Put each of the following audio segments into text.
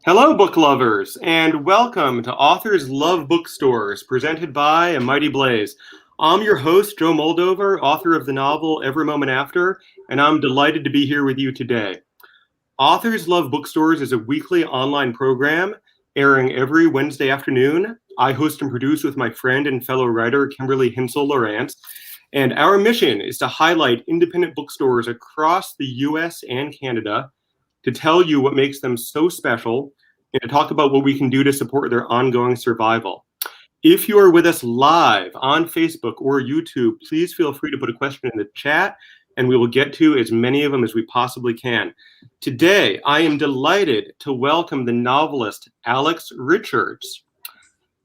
Hello, book lovers, and welcome to Authors Love Bookstores, presented by A Mighty Blaze. I'm your host, Joe Moldover, author of the novel Every Moment After, and I'm delighted to be here with you today. Authors Love Bookstores is a weekly online program airing every Wednesday afternoon. I host and produce with my friend and fellow writer, Kimberly Hinsel-Lorance, and our mission is to highlight independent bookstores across the US and Canada, to tell you what makes them so special, and to talk about what we can do to support their ongoing survival. If you are with us live on Facebook or YouTube, please feel free to put a question in the chat, and we will get to as many of them as we possibly can. Today, I am delighted to welcome the novelist Alex Richards.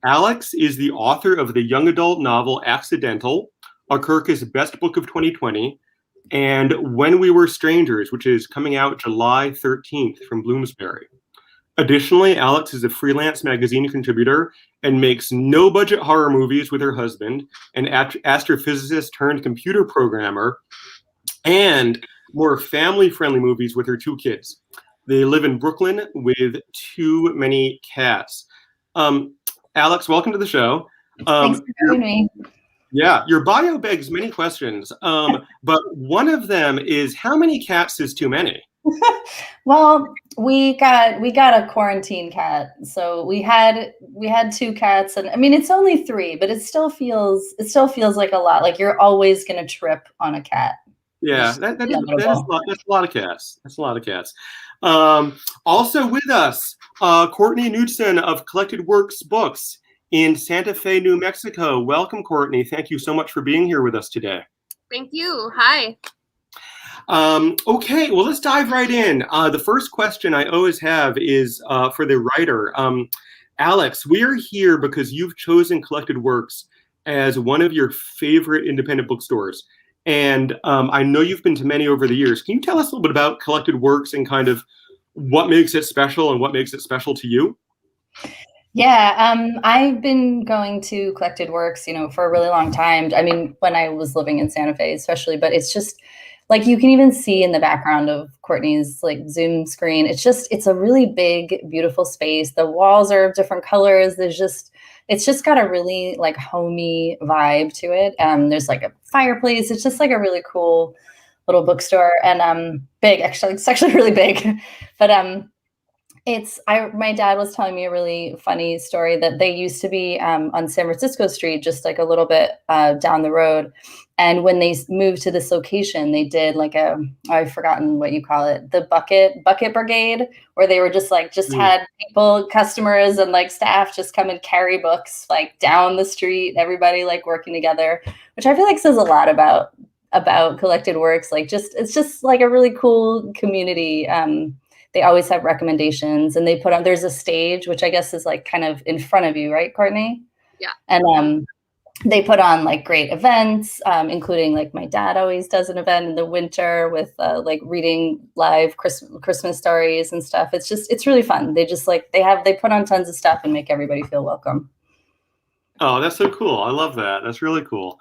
Alex is the author of the young adult novel Accidental, a Kirkus Best Book of 2020, and When We Were Strangers, which is coming out July 13th from Bloomsbury. Additionally, Alex is a freelance magazine contributor and makes no-budget horror movies with her husband, an astrophysicist turned computer programmer, and more family-friendly movies with her two kids. They live in Brooklyn with too many cats. Alex, welcome to the show. Thanks for having me. Yeah, your bio begs many questions, but one of them is, how many cats is too many? Well, we got a quarantine cat, so we had two cats, and I mean it's only three, but it still feels like a lot. Like you're always gonna trip on a cat. Yeah, that's a lot of cats. That's a lot of cats. Also with us, Courtney Knudsen of Collected Works Books in Santa Fe, New Mexico. Welcome, Courtney. Thank you so much for being here with us today. Thank you. Hi. Okay, well, let's dive right in. The first question I always have is for the writer. Alex, we're here because you've chosen Collected Works as one of your favorite independent bookstores. And I know you've been to many over the years. Can you tell us a little bit about Collected Works and kind of what makes it special and what makes it special to you? Yeah, I've been going to Collected Works, for a really long time. I mean, when I was living in Santa Fe, especially, but it's just like you can even see in the background of Courtney's like Zoom screen. It's a really big, beautiful space. The walls are of different colors. It's just got a really like homey vibe to it. There's like a fireplace. It's just like a really cool little bookstore, and big. Actually, it's actually really big, but my dad was telling me a really funny story that they used to be on San Francisco Street, just like a little bit down the road. And when they moved to this location, they did like I've forgotten what you call it, the bucket brigade, where they were just had customers and like staff just come and carry books like down the street, everybody like working together, which I feel like says a lot about Collected Works. Like it's just like a really cool community. They always have recommendations, and there's a stage, which I guess is like kind of in front of you, right, Courtney? Yeah. And they put on like great events, including like my dad always does an event in the winter with like reading live Christmas stories and stuff. It's really fun. They just like, they put on tons of stuff and make everybody feel welcome. Oh, that's so cool. I love that. That's really cool.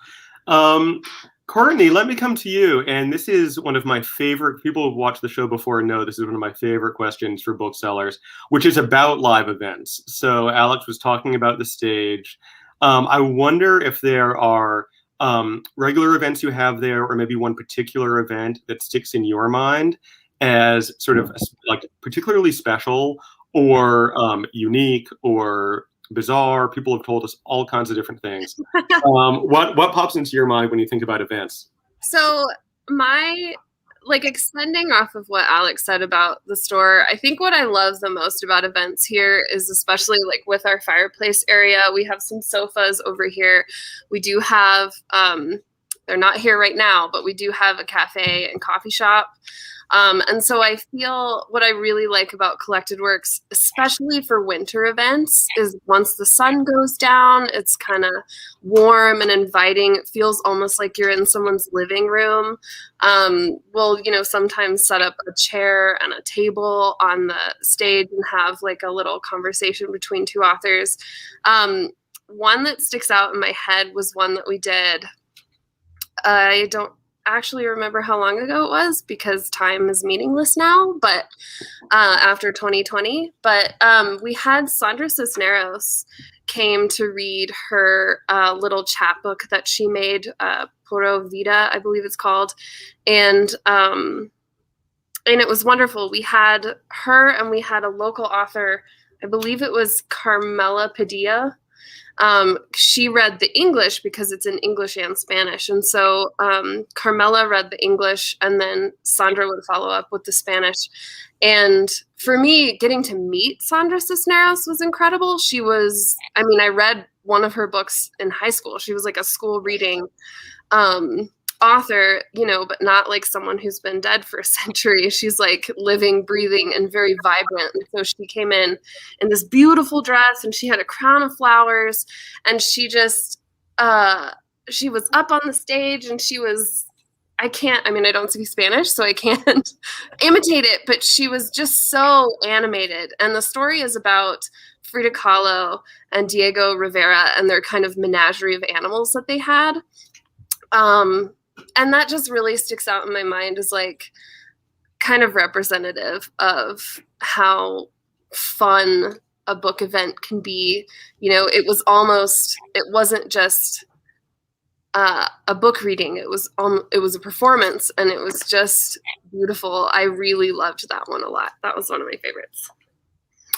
Courtney, let me come to you. And this is one of my favorite, people who've watched the show before know this is one of my favorite questions for booksellers, which is about live events. So Alex was talking about the stage. I wonder if there are regular events you have there, or maybe one particular event that sticks in your mind as sort of like particularly special or unique or bizarre. People have told us all kinds of different things. What pops into your mind when you think about events? So extending off of what Alex said about the store, I think what I love the most about events here is, especially like with our fireplace area, we have some sofas over here. We do have, they're not here right now, but we do have a cafe and coffee shop. And so I feel what I really like about Collected Works, especially for winter events, is once the sun goes down, it's kind of warm and inviting. It feels almost like you're in someone's living room. We'll, sometimes set up a chair and a table on the stage and have like a little conversation between two authors. One that sticks out in my head was one that we did. actually remember how long ago it was because time is meaningless now, but after 2020. But we had Sandra Cisneros came to read her little chapbook that she made, Puro Vida, I believe it's called. And it was wonderful. We had her and we had a local author, I believe it was Carmela Padilla. She read the English because it's in English and Spanish. And so Carmela read the English and then Sandra would follow up with the Spanish. And for me, getting to meet Sandra Cisneros was incredible. She was, I mean, I read one of her books in high school. She was like a school reading author, you know, but not like someone who's been dead for a century. She's like living, breathing, and very vibrant. And so she came in this beautiful dress and she had a crown of flowers and she just, she was up on the stage and she was, I don't speak Spanish, so I can't imitate it, but she was just so animated. And the story is about Frida Kahlo and Diego Rivera and their kind of menagerie of animals that they had. And that just really sticks out in my mind as like kind of representative of how fun a book event can be. You know, it wasn't just a book reading. It was a performance and it was just beautiful. I really loved that one a lot. That was one of my favorites.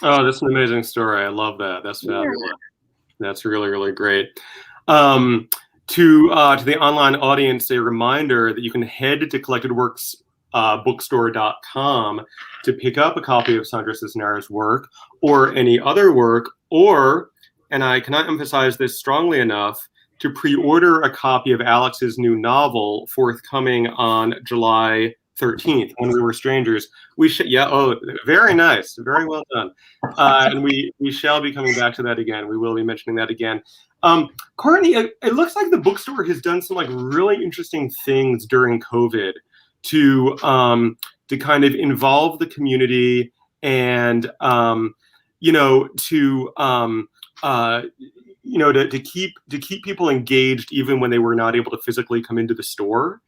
Oh, that's an amazing story. I love that. That's fabulous. Yeah. That's really, really great. To the online audience, a reminder that you can head to collectedworksbookstore.com to pick up a copy of Sandra Cisneros' work or any other work, or, and I cannot emphasize this strongly enough, to pre-order a copy of Alex's new novel forthcoming on July 13th, When We Were Strangers. Very nice. Very well done. And we shall be coming back to that again. We will be mentioning that again. Courtney, it looks like the bookstore has done some like really interesting things during COVID to kind of involve the community and to keep people engaged even when they were not able to physically come into the store.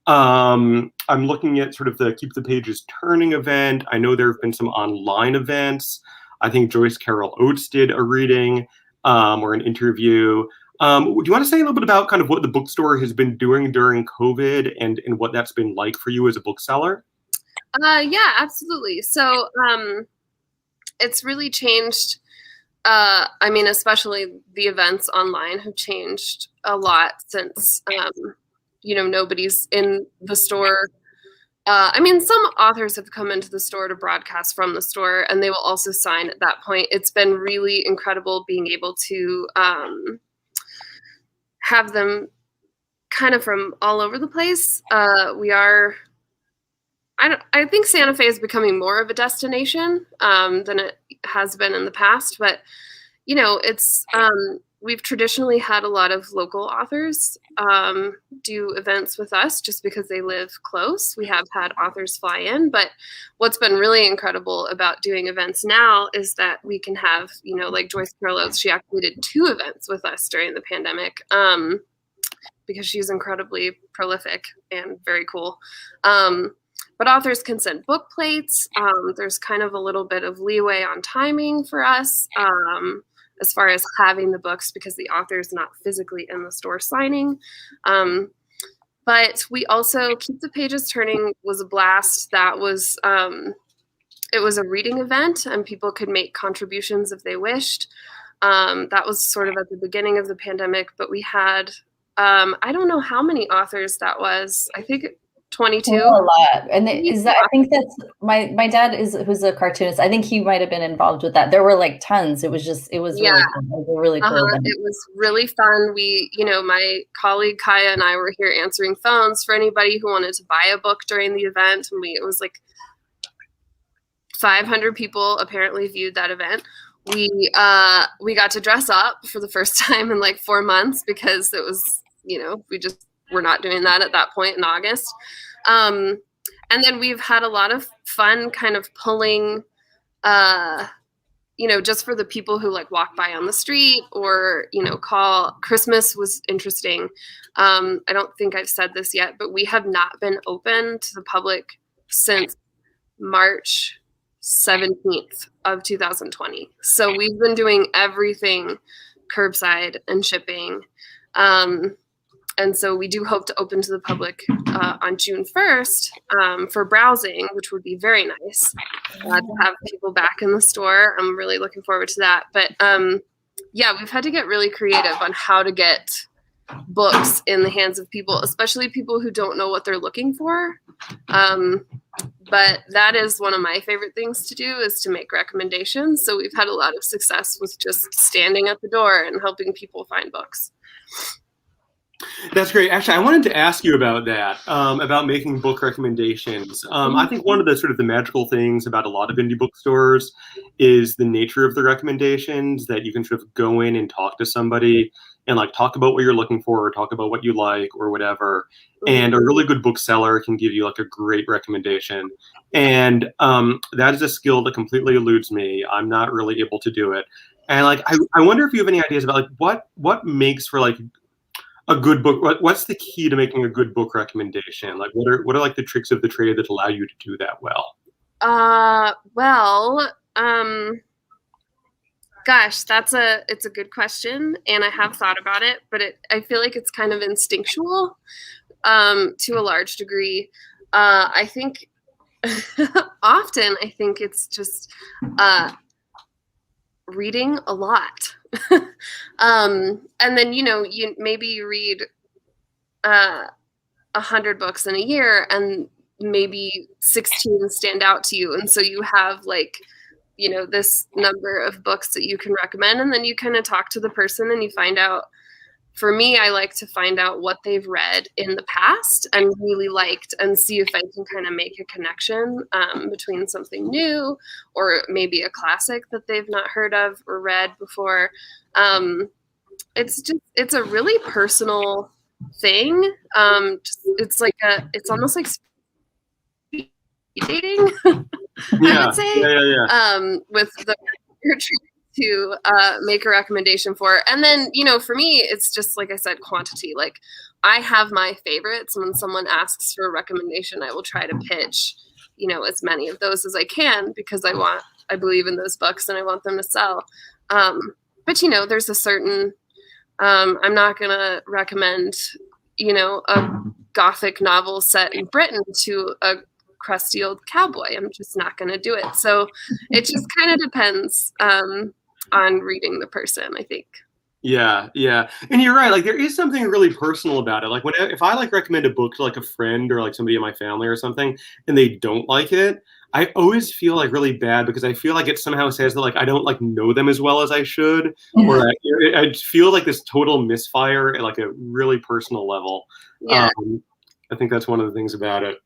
I'm looking at sort of the Keep the Pages Turning event. I know there have been some online events. I think Joyce Carol Oates did a reading or an interview. Do you want to say a little bit about kind of what the bookstore has been doing during COVID and what that's been like for you as a bookseller? Yeah, absolutely. So it's really changed. Especially the events online have changed a lot since, nobody's in the store. Some authors have come into the store to broadcast from the store, and they will also sign at that point. It's been really incredible being able to have them kind of from all over the place. I think Santa Fe is becoming more of a destination than it has been in the past, but it's we've traditionally had a lot of local authors do events with us just because they live close. We have had authors fly in, but what's been really incredible about doing events now is that we can have, like Joyce Carol Oates, she actually did 2 events with us during the pandemic because she's incredibly prolific and very cool. But authors can send book plates. There's kind of a little bit of leeway on timing for us as far as having the books because the author is not physically in the store signing. But we also, Keep the Pages Turning was a blast. That was, it was a reading event and people could make contributions if they wished. That was sort of at the beginning of the pandemic, but we had, I don't know how many authors that was. I think 22. A lot. And I think that's my dad who's a cartoonist. I think he might have been involved with that. There were like tons. It was yeah. really cool. It was really fun. We, my colleague Kaya and I were here answering phones for anybody who wanted to buy a book during the event. And it was like 500 people apparently viewed that event. We got to dress up for the first time in like 4 months because it was, we just were not doing that at that point in August. And then we've had a lot of fun kind of pulling just for the people who like walk by on the street or, call. Christmas was interesting. I don't think I've said this yet, but we have not been open to the public since March 17th of 2020. So we've been doing everything curbside and shipping. And so we do hope to open to the public on June 1st for browsing, which would be very nice to have people back in the store. I'm really looking forward to that. But yeah, we've had to get really creative on how to get books in the hands of people, especially people who don't know what they're looking for. But that is one of my favorite things to do, is to make recommendations. So we've had a lot of success with just standing at the door and helping people find books. That's great. Actually, I wanted to ask you about that, about making book recommendations. I think one of the sort of the magical things about a lot of indie bookstores is the nature of the recommendations, that you can sort of go in and talk to somebody and like talk about what you're looking for, or talk about what you like or whatever. And a really good bookseller can give you like a great recommendation. And that is a skill that completely eludes me. I'm not really able to do it. And like, I wonder if you have any ideas about like what makes for like a good book. What's the key to making a good book recommendation? Like, what are like the tricks of the trade that allow you to do that well? Gosh, it's a good question, and I have thought about it, but I feel like it's kind of instinctual to a large degree. I think often it's just reading a lot. And then, you read 100 books in a year, and maybe 16 stand out to you. And so you have like, this number of books that you can recommend, and then you kind of talk to the person and you find out. For me, I like to find out what they've read in the past and really liked, and see if I can kind of make a connection between something new or maybe a classic that they've not heard of or read before. It's a really personal thing. It's almost like speed dating, I would say, with the to make a recommendation for. And then, for me, it's just, like I said, quantity. Like, I have my favorites. When someone asks for a recommendation, I will try to pitch, as many of those as I can, because I believe in those books and I want them to sell. But, there's a certain, I'm not going to recommend, a Gothic novel set in Britain to a crusty old cowboy. I'm just not going to do it. So it just kind of depends on reading the person, I think. Yeah. And you're right. Like, there is something really personal about it. Like, if I like recommend a book to like a friend or like somebody in my family or something, and they don't like it, I always feel like really bad, because I feel like it somehow says that like I don't like know them as well as I should, or I feel like this total misfire at like a really personal level. Yeah. I think that's one of the things about it.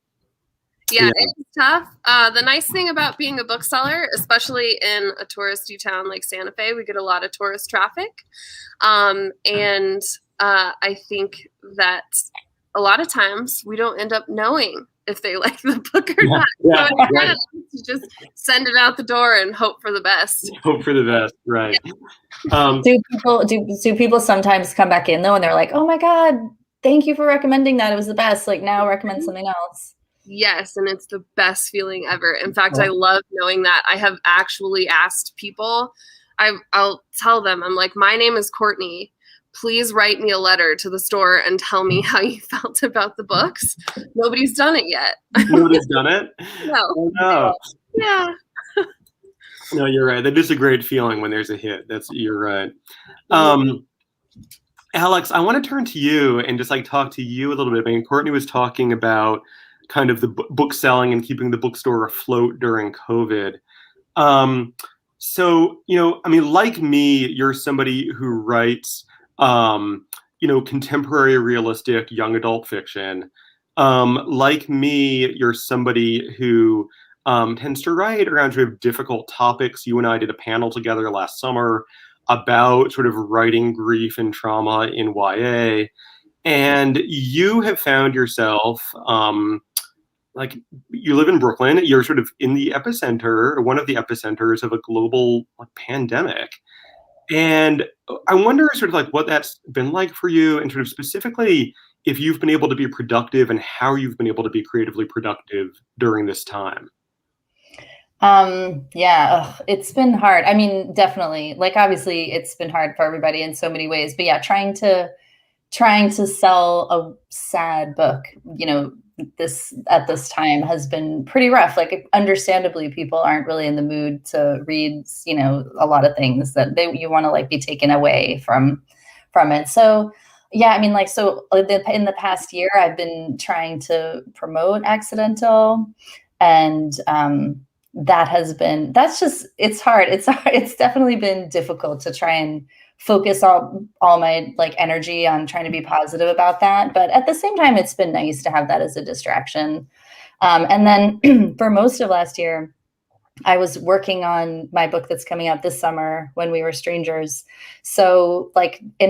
Yeah, it's tough. The nice thing about being a bookseller, especially in a touristy town like Santa Fe, we get a lot of tourist traffic. And I think that a lot of times we don't end up knowing if they like the book or not. So it's kind of nice to just send it out the door and hope for the best. Hope for the best, right. Do people sometimes come back in though, and they're like, oh my God, thank you for recommending that. It was the best. Like, now recommend something else. Yes, and it's the best feeling ever. In fact, I love knowing that. I have actually asked people, I'll tell them, I'm like, my name is Courtney. Please write me a letter to the store and tell me how you felt about the books. Nobody's done it yet. Nobody's done it? No. Oh, no. Yeah. No, you're right. That is a great feeling when there's a hit. You're right. Alex, I want to turn to you and just like talk to you a little bit. I mean, Courtney was talking about kind of the book selling and keeping the bookstore afloat during COVID. So, I mean, like me, you're somebody who writes, contemporary realistic young adult fiction. Like me, you're somebody who tends to write around sort of difficult topics. You and I did a panel together last summer about sort of writing grief and trauma in YA. And you have found yourself like you live in Brooklyn, you're sort of in the epicenter, or one of the epicenters of a global pandemic. And I wonder sort of like what that's been like for you, and sort of specifically if you've been able to be productive and how you've been able to be creatively productive during this time. It's been hard. I mean, definitely, like, obviously it's been hard for everybody in so many ways, but yeah, trying to sell a sad book, this at this time has been pretty rough. Like, understandably, people aren't really in the mood to read, a lot of things that you want to like be taken away from it. So yeah, I mean, like, so in the past year, I've been trying to promote Accidental, and it's hard. It's definitely been difficult to try and focus all my like energy on trying to be positive about that. But at the same time, it's been nice to have that as a distraction. And then for most of last year, I was working on my book that's coming out this summer, When We Were Strangers. So like in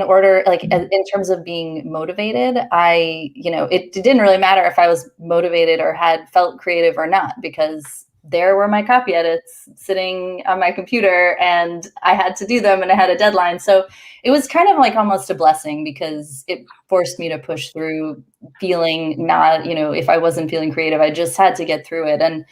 terms of being motivated, it didn't really matter if I was motivated or had felt creative or not, because there were my copy edits sitting on my computer and I had to do them and I had a deadline. So it was kind of like almost a blessing, because it forced me to push through feeling not, if I wasn't feeling creative, I just had to get through it. And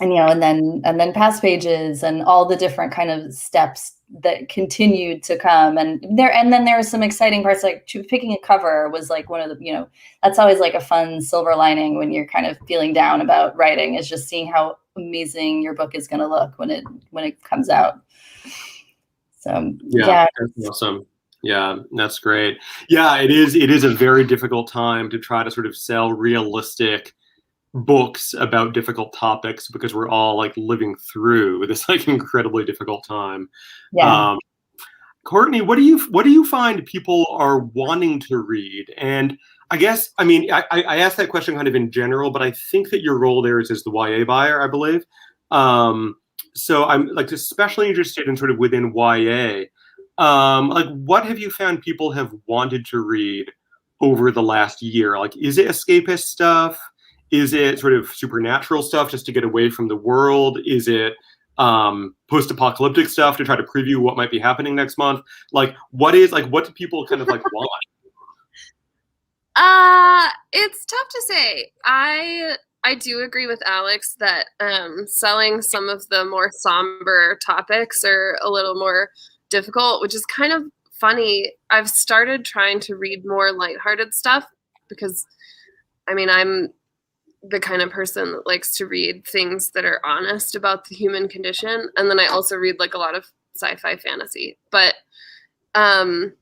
then Past Pages and all the different kind of steps that continued to come. And then there were some exciting parts, like picking a cover was like one of the, that's always like a fun silver lining when you're kind of feeling down about writing, is just seeing how amazing your book is going to look when it comes out. So yeah. That's awesome. Yeah, that's great. Yeah, it is a very difficult time to try to sort of sell realistic books about difficult topics, because we're all like living through this like incredibly difficult time. Yeah. Courtney, what do you find people are wanting to read? And I guess, I mean, I asked that question kind of in general, but I think that your role there is as the YA buyer, I believe. So I'm like especially interested in sort of within YA. Like, what have you found people have wanted to read over the last year? Like, is it escapist stuff? Is it sort of supernatural stuff just to get away from the world? Is it post-apocalyptic stuff to try to preview what might be happening next month? Like, what do people kind of like want? It's tough to say. I do agree with Alex that selling some of the more somber topics are a little more difficult, which is kind of funny. I've started trying to read more lighthearted stuff because, I mean, I'm the kind of person that likes to read things that are honest about the human condition. And then I also read like a lot of sci-fi fantasy. But and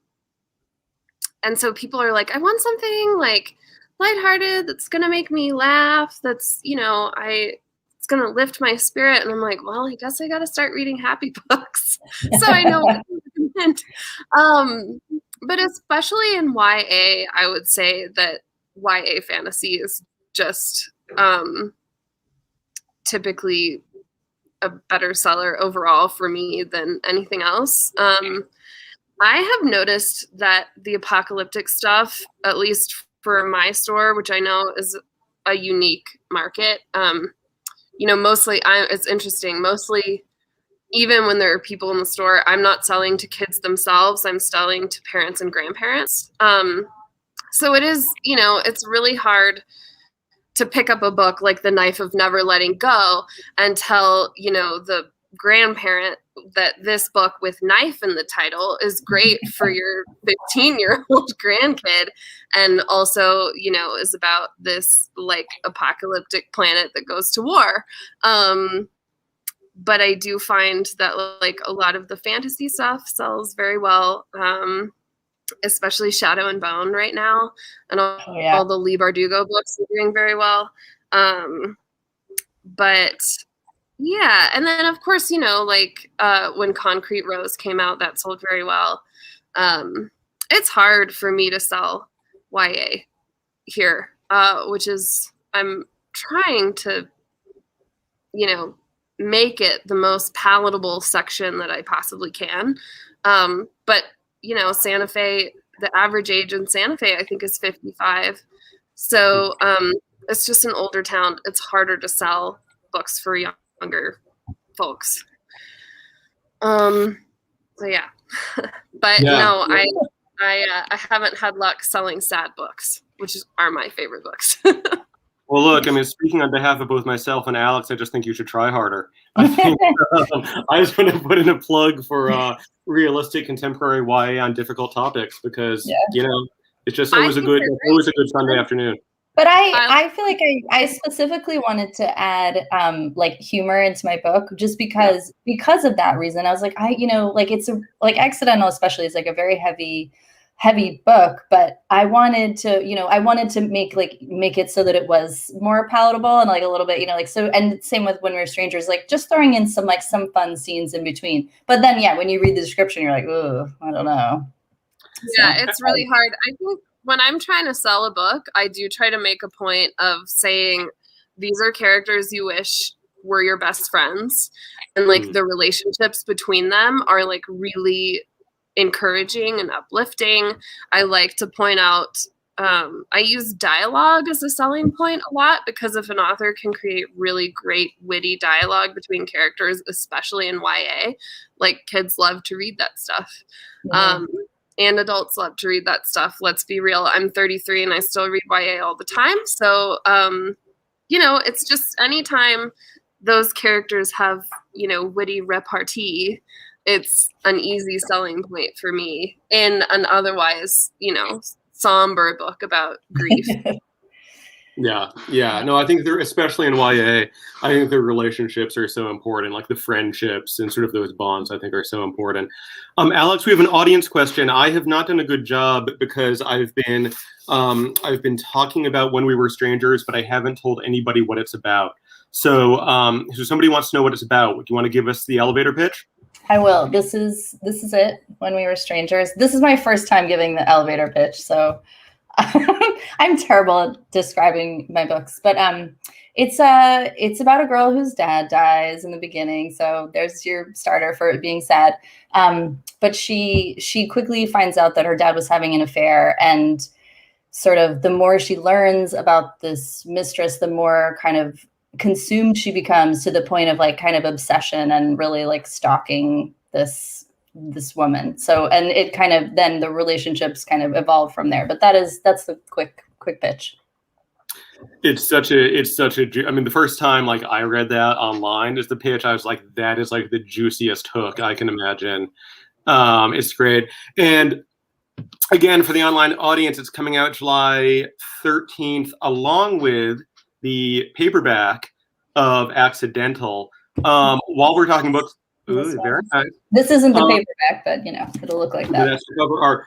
so people are like, I want something like lighthearted that's gonna make me laugh, that's, it's gonna lift my spirit. And I'm like, well, I guess I gotta start reading happy books. So I know what to recommend. But especially in YA, I would say that YA fantasy is just typically a better seller overall for me than anything else. I have noticed that the apocalyptic stuff, at least for my store, which I know is a unique market, mostly it's interesting. Mostly, even when there are people in the store, I'm not selling to kids themselves. I'm selling to parents and grandparents. So it is, it's really hard to pick up a book like The Knife of Never Letting Go and tell, the grandparent that this book with knife in the title is great for your 15-year-old grandkid, and also, is about this like apocalyptic planet that goes to war. But I do find that like a lot of the fantasy stuff sells very well. Especially Shadow and Bone right now, and all the Lee Bardugo books are doing very well. But yeah, and then of course, when Concrete Rose came out, that sold very well. It's hard for me to sell YA here, which is I'm trying to, make it the most palatable section that I possibly can. But Santa Fe, the average age in Santa Fe, I think, is 55. So it's just an older town. It's harder to sell books for younger folks. So yeah, but no, I haven't had luck selling sad books, which are my favorite books. Well, look, I mean, speaking on behalf of both myself and Alex, I just think you should try harder. I think I just want to put in a plug for realistic contemporary YA on difficult topics because it's just always a good Sunday afternoon. But I feel like I specifically wanted to add like humor into my book just because of that reason. I was like, it's Accidental especially is like a very heavy book, but I wanted to make it so that it was more palatable and like a little bit, so, and same with When We Were Strangers, like just throwing in some fun scenes in between. But then, when you read the description, you're like, oh, I don't know. Yeah, it's really hard. I think when I'm trying to sell a book, I do try to make a point of saying, these are characters you wish were your best friends. And like the relationships between them are like really encouraging and uplifting. I like to point out, I use dialogue as a selling point a lot because if an author can create really great witty dialogue between characters, especially in YA, like kids love to read that stuff. And adults love to read that stuff. Let's be real. I'm 33 and I still read YA all the time. So, it's just anytime those characters have, witty repartee, it's an easy selling point for me in an otherwise, somber book about grief. Yeah. No, I think they're, especially in YA, I think the relationships are so important, like the friendships and sort of those bonds, I think are so important. Alex, we have an audience question. I have not done a good job because I've been talking about When We Were Strangers, but I haven't told anybody what it's about. So, so somebody wants to know what it's about. Do you want to give us the elevator pitch? I will. This is it. When We Were Strangers. This is my first time giving the elevator pitch, so I'm terrible at describing my books, but it's about a girl whose dad dies in the beginning, so there's your starter for it being sad. But she quickly finds out that her dad was having an affair, and sort of the more she learns about this mistress, the more kind of consumed she becomes, to the point of like kind of obsession and really like stalking this woman. So, and it kind of, then the relationships kind of evolve from there. But that's the quick pitch. It's such a, I mean, the first time like I read that online as the pitch, I was like, that is like the juiciest hook I can imagine. It's great. And again, for the online audience, it's coming out July 13th, along with the paperback of Accidental. While we're talking books, very nice. This isn't the paperback, but it'll look like that. That's the cover art.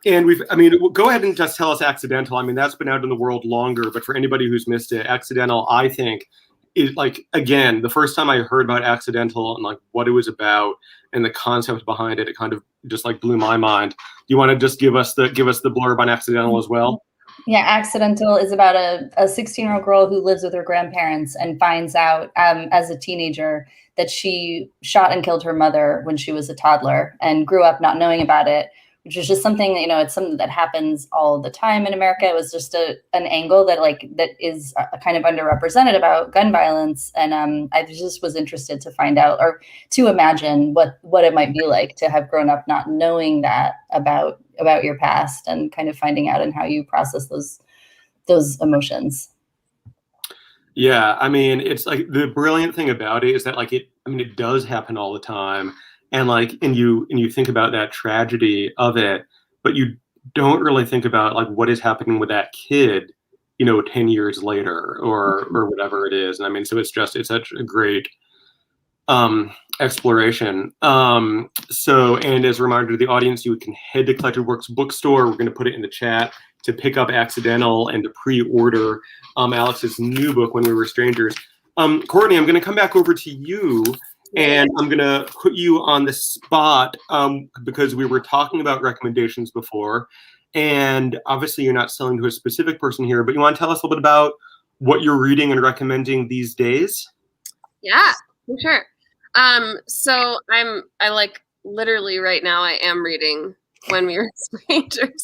And go ahead and just tell us Accidental. I mean, that's been out in the world longer, but for anybody who's missed it, Accidental, I think, is like, again, the first time I heard about Accidental and like what it was about and the concept behind it, it kind of just like blew my mind. Do you want to just give us the blurb on Accidental as well? Yeah, Accidental is about a 16-year-old girl who lives with her grandparents and finds out as a teenager that she shot and killed her mother when she was a toddler and grew up not knowing about it, which is just something, it's something that happens all the time in America. It was just an angle that is kind of underrepresented about gun violence. And I just was interested to find out, or to imagine what it might be like to have grown up not knowing that about your past, and kind of finding out and how you process those emotions. Yeah, I mean, it's like the brilliant thing about it is that like it does happen all the time. And like, and you think about that tragedy of it, but you don't really think about like what is happening with that kid, 10 years later or whatever it is. And I mean, so it's such a great exploration. So, and as a reminder to the audience, you can head to Collected Works Bookstore. We're going to put it in the chat to pick up Accidental and to pre-order Alex's new book, When We Were Strangers. Courtney, I'm going to come back over to you. And I'm going to put you on the spot because we were talking about recommendations before. And obviously you're not selling to a specific person here, but you want to tell us a little bit about what you're reading and recommending these days? Yeah, for sure. So I like literally right now I am reading when we were strangers.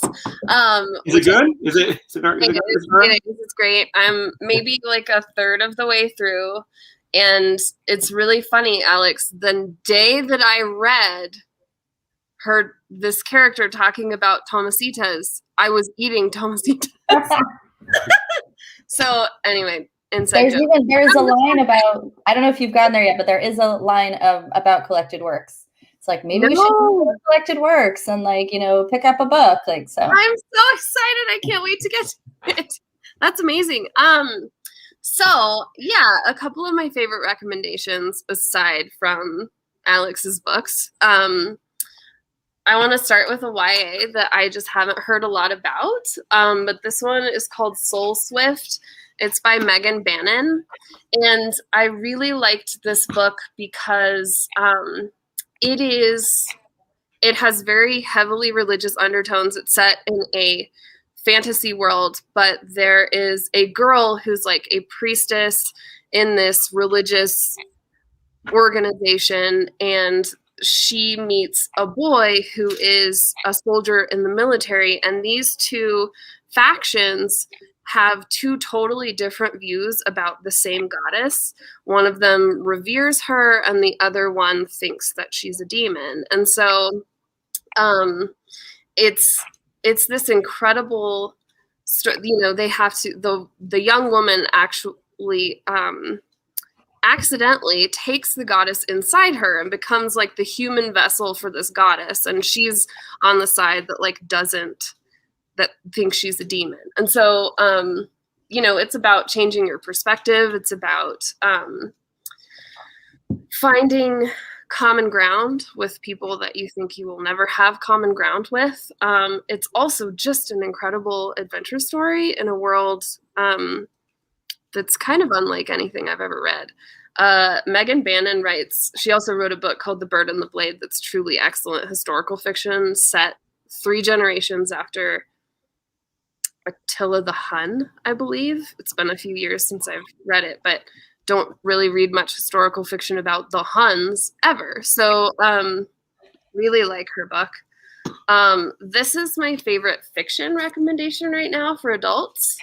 Is it good? Is it It's great. I'm maybe like a third of the way through, and it's really funny, Alex. The day that I heard this character talking about Tomasitas, I was eating Tomasitas. So anyway, inside joke. There's a line about, I don't know if you've gotten there yet, but there is a line about collected works. It's like, maybe we should do collected works and like, pick up a book. Like, so I'm so excited. I can't wait to get to it. That's amazing. So yeah, a couple of my favorite recommendations aside from Alex's books. I want to start with a YA that I just haven't heard a lot about. But this one is called Soul Swift. It's by Megan Bannon. And I really liked this book because it has very heavily religious undertones. It's set in a fantasy world, but there is a girl who's like a priestess in this religious organization, and she meets a boy who is a soldier in the military, and these two factions have two totally different views about the same goddess. One of them reveres her, and the other one thinks that she's a demon. And so it's this incredible they have to, the young woman actually accidentally takes the goddess inside her and becomes like the human vessel for this goddess, and she's on the side that thinks she's a demon. And so it's about changing your perspective. It's about finding common ground with people that you think you will never have common ground with. It's also just an incredible adventure story in a world that's kind of unlike anything I've ever read. Megan Bannon she also wrote a book called The Bird and the Blade that's truly excellent historical fiction set 3 generations after Attila the Hun, I believe. It's been a few years since I've read it, but don't really read much historical fiction about the Huns ever. So really like her book. This is my favorite fiction recommendation right now for adults.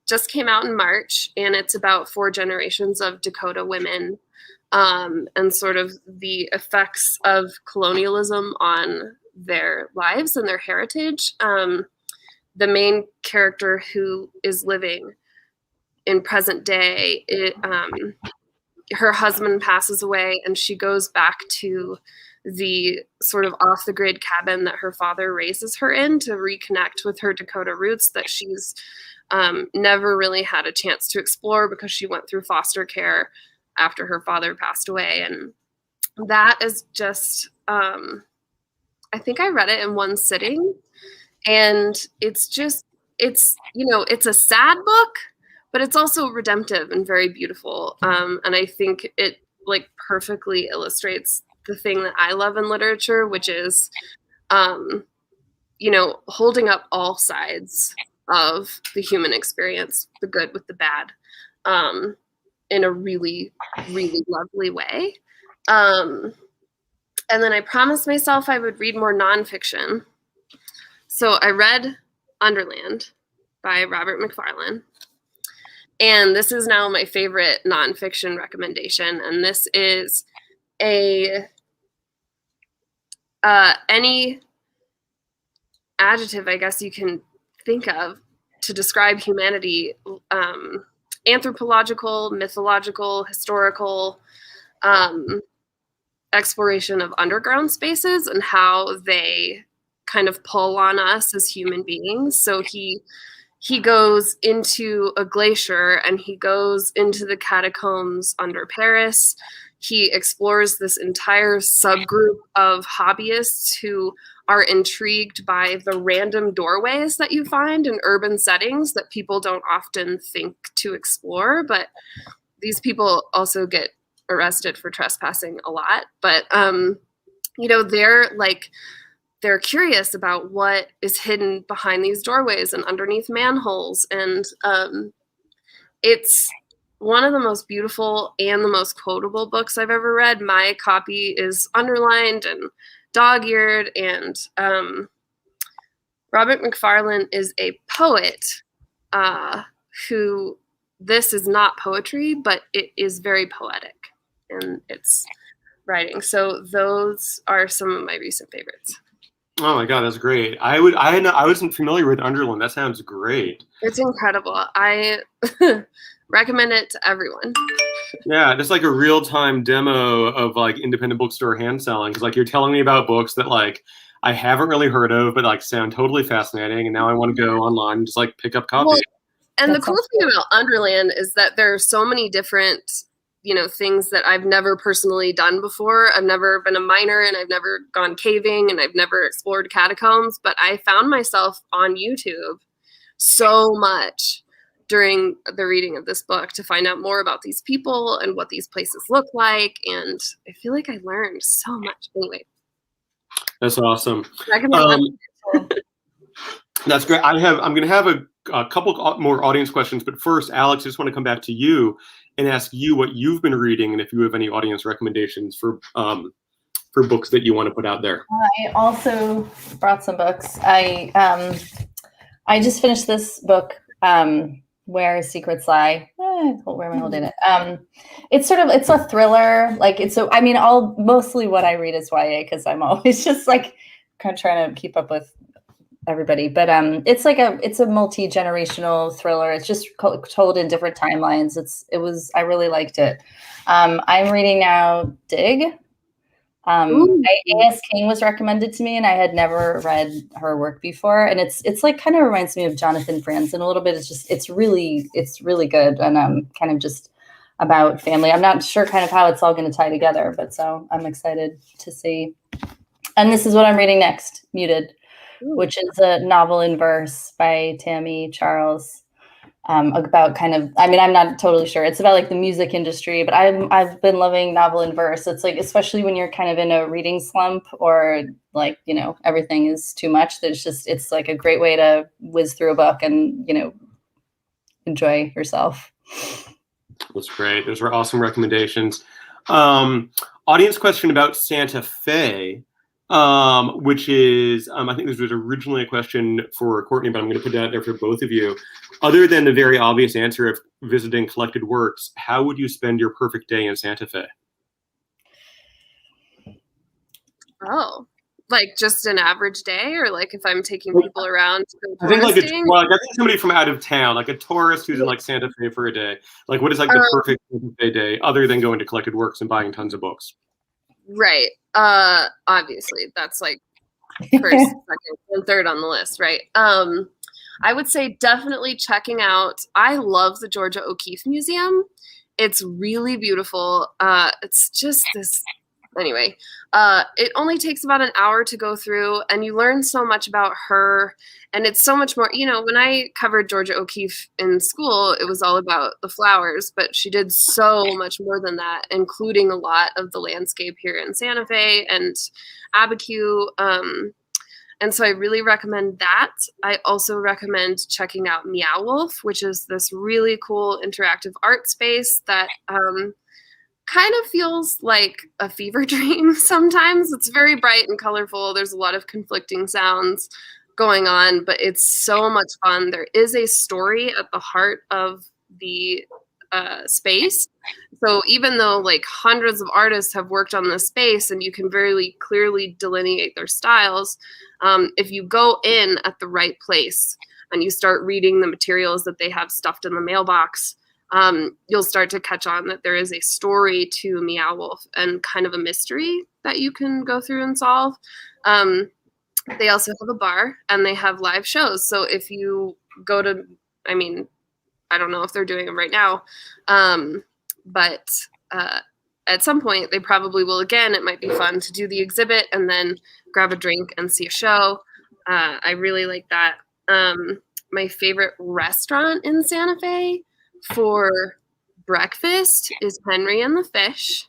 Just came out in March, and it's about 4 generations of Dakota women and sort of the effects of colonialism on their lives and their heritage. The main character, who is living in present day, her husband passes away, and she goes back to the sort of off the grid cabin that her father raises her in to reconnect with her Dakota roots that she's never really had a chance to explore because she went through foster care after her father passed away. And that is just, I think I read it in one sitting, and it's a sad book, but it's also redemptive and very beautiful. And I think it like perfectly illustrates the thing that I love in literature, which is, holding up all sides of the human experience, the good with the bad, in a really, really lovely way. And then I promised myself I would read more nonfiction. So I read Wonderland by Robert Mcfarlane. And this is now my favorite nonfiction recommendation. And this is any adjective, I guess you can think of to describe humanity, anthropological, mythological, historical, exploration of underground spaces and how they kind of pull on us as human beings. So he goes into a glacier, and he goes into the catacombs under Paris. He explores this entire subgroup of hobbyists who are intrigued by the random doorways that you find in urban settings that people don't often think to explore. But these people also get arrested for trespassing a lot. But, they're curious about what is hidden behind these doorways and underneath manholes. And it's one of the most beautiful and the most quotable books I've ever read. My copy is underlined and dog-eared. And Robert Mcfarlane is a poet who, this is not poetry, but it is very poetic in its writing. So those are some of my recent favorites. Oh my God, that's great. I wasn't familiar with Wonderland. That sounds great. It's incredible. I recommend it to everyone. Yeah, just like a real-time demo of like independent bookstore hand selling. Because like you're telling me about books that like I haven't really heard of, but like sound totally fascinating, and now I want to go online and just like pick up copies. Well, and the cool thing about Wonderland is that there are so many different, things that I've never personally done before. I've never been a miner, and I've never gone caving, and I've never explored catacombs, but I found myself on YouTube so much during the reading of this book to find out more about these people and what these places look like. And I feel like I learned so much. Anyway. That's awesome. That's great. I'm going to have a couple more audience questions, but first, Alex, I just want to come back to you and ask you what you've been reading and if you have any audience recommendations for books that you want to put out there. I also brought some books. I just finished this book, Where Secrets Lie. Where am I holding it? It's a thriller. Mostly what I read is YA because I'm always just like kind of trying to keep up with everybody. But it's a multi-generational thriller. It's just told in different timelines. I really liked it. I'm reading now Dig. A.S. King was recommended to me, and I had never read her work before. And it's like kind of reminds me of Jonathan Franzen a little bit. It's really good, and kind of just about family. I'm not sure kind of how it's all going to tie together, but so I'm excited to see. And this is what I'm reading next, Muted, which is a novel in verse by Tammy Charles. About kind of, I'm not totally sure. It's about like the music industry, but I've been loving novel in verse. It's like, especially when you're kind of in a reading slump or like, everything is too much. It's like a great way to whiz through a book and, enjoy yourself. That's great. Those were awesome recommendations. Audience question about Santa Fe. Which is, I think this was originally a question for Courtney, but I'm going to put that out there for both of you. Other than the very obvious answer of visiting collected works, how would you spend your perfect day in Santa Fe? Oh, like just an average day, or like if I'm taking people around to go I think like touristing? I think somebody from out of town, like a tourist who's in like Santa Fe for a day. Like, what is like the perfect Santa Fe day, other than going to collected works and buying tons of books? Right. Obviously, that's like first, second, and third on the list, right? I would say definitely checking out. I love the Georgia O'Keeffe Museum. It's really beautiful. It's just this. Anyway, it only takes about an hour to go through, and you learn so much about her. And it's so much more, when I covered Georgia O'Keeffe in school, it was all about the flowers, but she did so much more than that, including a lot of the landscape here in Santa Fe and Abiquiu. And so I really recommend that. I also recommend checking out Meow Wolf, which is this really cool interactive art space that kind of feels like a fever dream sometimes. It's very bright and colorful. There's a lot of conflicting sounds going on, but it's so much fun. There is a story at the heart of the space. So even though like hundreds of artists have worked on this space and you can very clearly delineate their styles, if you go in at the right place and you start reading the materials that they have stuffed in the mailbox, you'll start to catch on that there is a story to Meow Wolf and kind of a mystery that you can go through and solve. They also have a bar and they have live shows. So if you go to, I don't know if they're doing them right now, but at some point they probably will again. It might be fun to do the exhibit and then grab a drink and see a show. I really like that. My favorite restaurant in Santa Fe for breakfast is Henry and the Fish,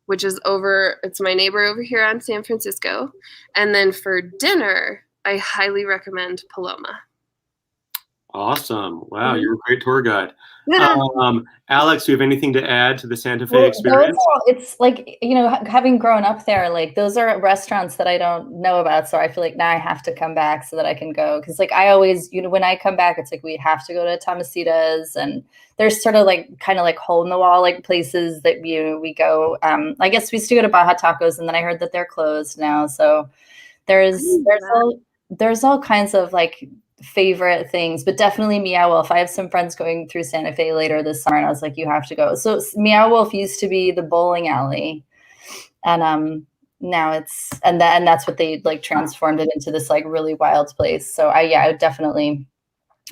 which is it's my neighbor over here on San Francisco. And then for dinner, I highly recommend Paloma. Awesome. Wow, you're a great tour guide. Yeah. Alex, do you have anything to add to the Santa Fe Well, experience? it's like, having grown up there, like those are restaurants that I don't know about. So I feel like now I have to come back so that I can go. Cause like I always, when I come back, it's like we have to go to Tomasita's, and there's sort of like kind of like hole in the wall like places that we go. I guess we used to go to Baja Tacos, and then I heard that they're closed now. So there's all kinds of like favorite things, but definitely Meow Wolf. I have some friends going through Santa Fe later this summer, and I was like, you have to go. So Meow Wolf used to be the bowling alley, and now that's what they like transformed it into, this like really wild place. So I would definitely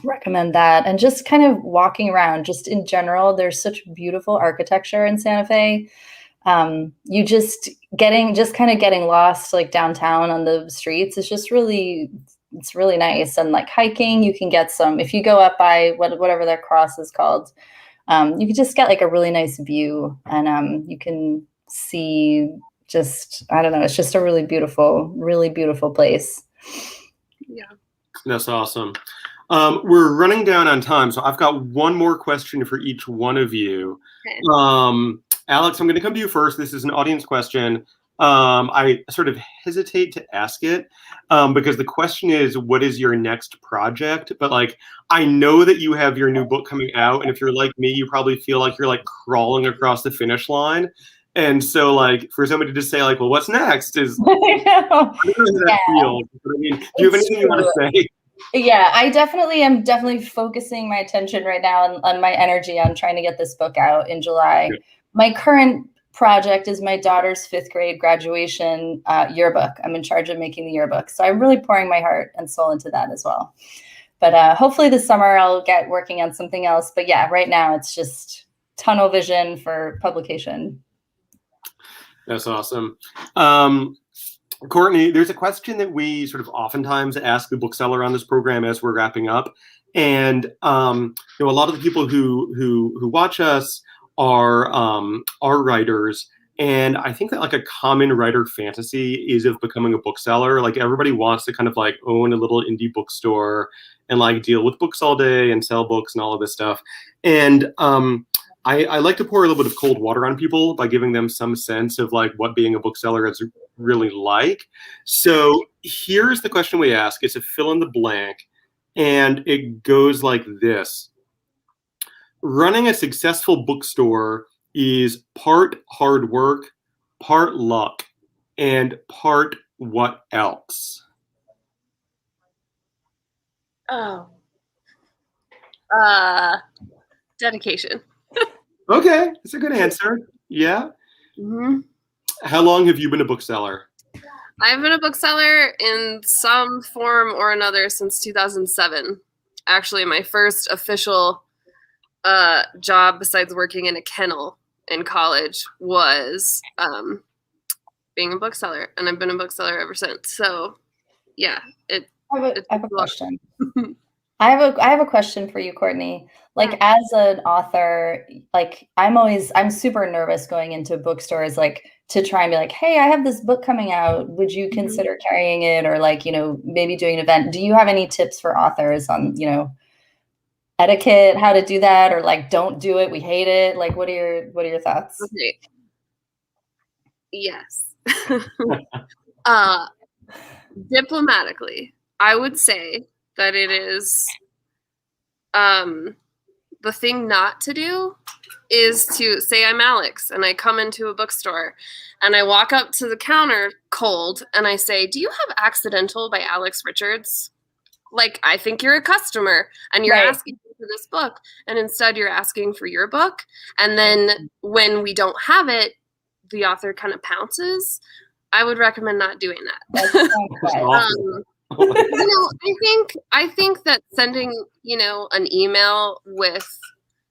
recommend that. And just kind of walking around, just in general, there's such beautiful architecture in Santa Fe. You just kind of getting lost like downtown on the streets is just it's really nice. And like hiking, you can get some, if you go up by whatever that cross is called, you can just get like a really nice view, and you can see just, I don't know, it's just a really beautiful place. Yeah. That's awesome. We're running down on time, so I've got one more question for each one of you. Okay. Alex, I'm going to come to you first. This is an audience question. I sort of hesitate to ask it because the question is, what is your next project? But like, I know that you have your new book coming out, and if you're like me, you probably feel like you're like crawling across the finish line. And so, like, for somebody to say, like, well, what's next is, I don't know how that feels. But I mean, do you have anything you want to say? Yeah, I am definitely focusing my attention right now on my energy on trying to get this book out in July. Yeah. My current project is my daughter's 5th grade graduation yearbook. I'm in charge of making the yearbook. So I'm really pouring my heart and soul into that as well. But hopefully this summer I'll get working on something else. But yeah, right now it's just tunnel vision for publication. That's awesome. Courtney, there's a question that we sort of oftentimes ask the bookseller on this program as we're wrapping up. And a lot of the people who watch us are writers. And I think that like a common writer fantasy is of becoming a bookseller. Like everybody wants to kind of like own a little indie bookstore and like deal with books all day and sell books and all of this stuff. And I like to pour a little bit of cold water on people by giving them some sense of like what being a bookseller is really like. So here's the question we ask. It's a fill in the blank, and it goes like this. Running a successful bookstore is part hard work, part luck, and part what else? Oh. Dedication. Okay, that's a good answer. Yeah. Mm-hmm. How long have you been a bookseller? I've been a bookseller in some form or another since 2007. Actually, my first official job besides working in a kennel in college was being a bookseller, and I've been a bookseller ever since. So, yeah, I have a question. I have a question for you, Courtney. Like as an author, like I'm super nervous going into bookstores, like to try and be like, hey, I have this book coming out. Would you consider carrying it, or like, maybe doing an event? Do you have any tips for authors on, etiquette, how to do that, or like, don't do it, we hate it? Like, what are your thoughts? Okay. Yes. Diplomatically, I would say that it is the thing not to do is to say I'm Alex and I come into a bookstore and I walk up to the counter cold and I say, do you have Accidental by Alex Richards? Like, I think you're a customer and you're asking for this book, and instead you're asking for your book. And then when we don't have it, the author kind of pounces. I would recommend not doing that. I think that sending, an email with,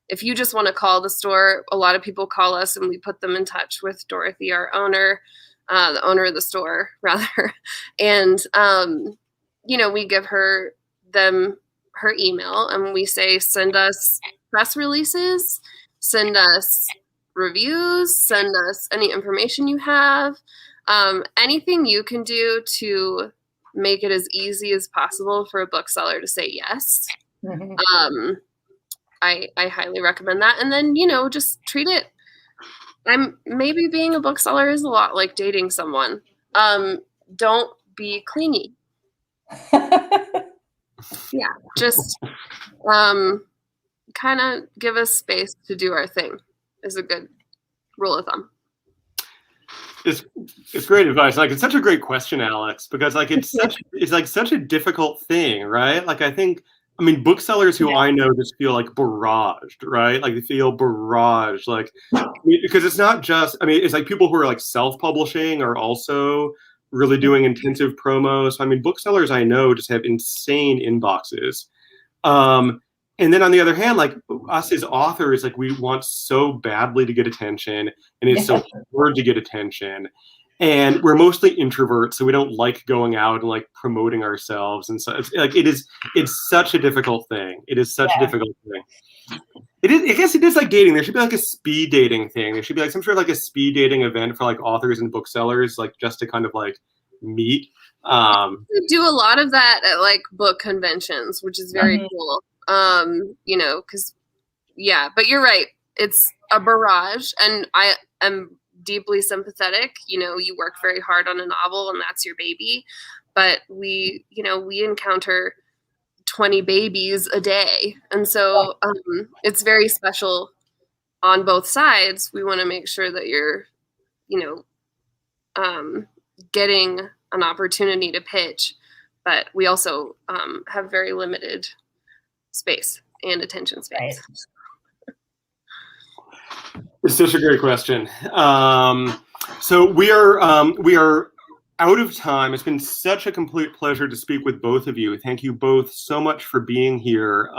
if you just want to call the store, a lot of people call us and we put them in touch with Dorothy, our owner, the owner of the store, rather. And, we give her email and we say, send us press releases, send us reviews, send us any information you have, anything you can do to make it as easy as possible for a bookseller to say yes. Mhm. I highly recommend that. And then, just treat it. Maybe being a bookseller is a lot like dating someone. Don't be clingy. Yeah, just kind of give us space to do our thing is a good rule of thumb. It's great advice. Like, it's such a great question, Alex, because like it's such a difficult thing, right? Like, I mean, booksellers who I know just feel like barraged, right? Like they feel barraged, like, because it's not just, I mean, it's like people who are like self-publishing are also really doing intensive promos. I mean, booksellers I know just have insane inboxes. And then on the other hand, like us as authors, like we want so badly to get attention, and it's so hard to get attention. And we're mostly introverts, so we don't like going out and like promoting ourselves. And so it's such a difficult thing. It is such a difficult thing. It is, I guess it is like dating. There should be like a speed dating thing. There should be like some sort of like a speed dating event for like authors and booksellers, like just to kind of like meet. We do a lot of that at like book conventions, which is very cool. Because but you're right. It's a barrage, and I am deeply sympathetic. You work very hard on a novel, and that's your baby. But we encounter 20 babies a day, and so it's very special on both sides. We want to make sure that you're, getting an opportunity to pitch, but we also have very limited space and attention space. Right. It's such a great question. So we are out of time. It's been such a complete pleasure to speak with both of you. Thank you both so much for being here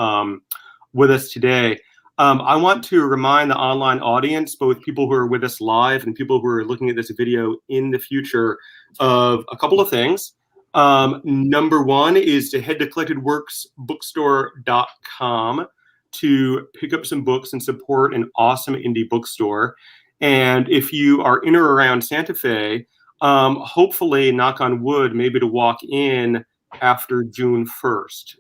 with us today. I want to remind the online audience, both people who are with us live and people who are looking at this video in the future, of a couple of things. Number one is to head to collectedworksbookstore.com to pick up some books and support an awesome indie bookstore. And if you are in or around Santa Fe, hopefully, knock on wood, maybe to walk in after June 1st,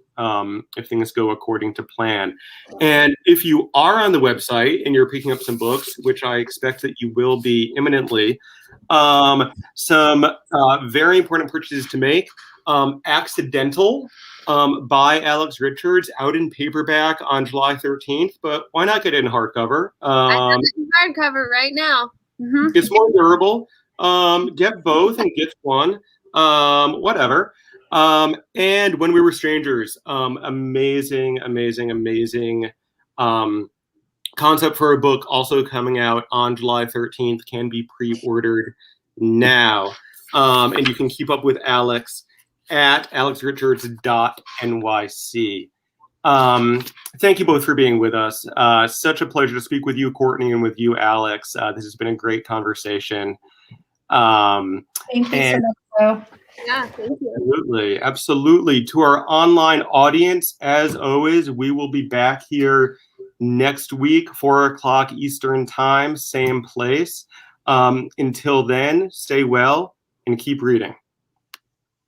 if things go according to plan. And if you are on the website and you're picking up some books, which I expect that you will be imminently, some very important purchases to make. Accidental by Alex Richards, out in paperback on July 13th, but why not get it in hardcover? I have it in hardcover right now. It's more durable. Get both and get one. Whatever. And When We Were Strangers, amazing concept for a book, also coming out on July 13th, can be pre-ordered now. And you can keep up with Alex at alexrichards.nyc. Thank you both for being with us. Such a pleasure to speak with you, Courtney, and with you, Alex. This has been a great conversation. Thank you so much, Joe. Yeah, thank you. Absolutely. To our online audience, as always, we will be back here next week, 4 o'clock Eastern time, same place. Until then, stay well and keep reading.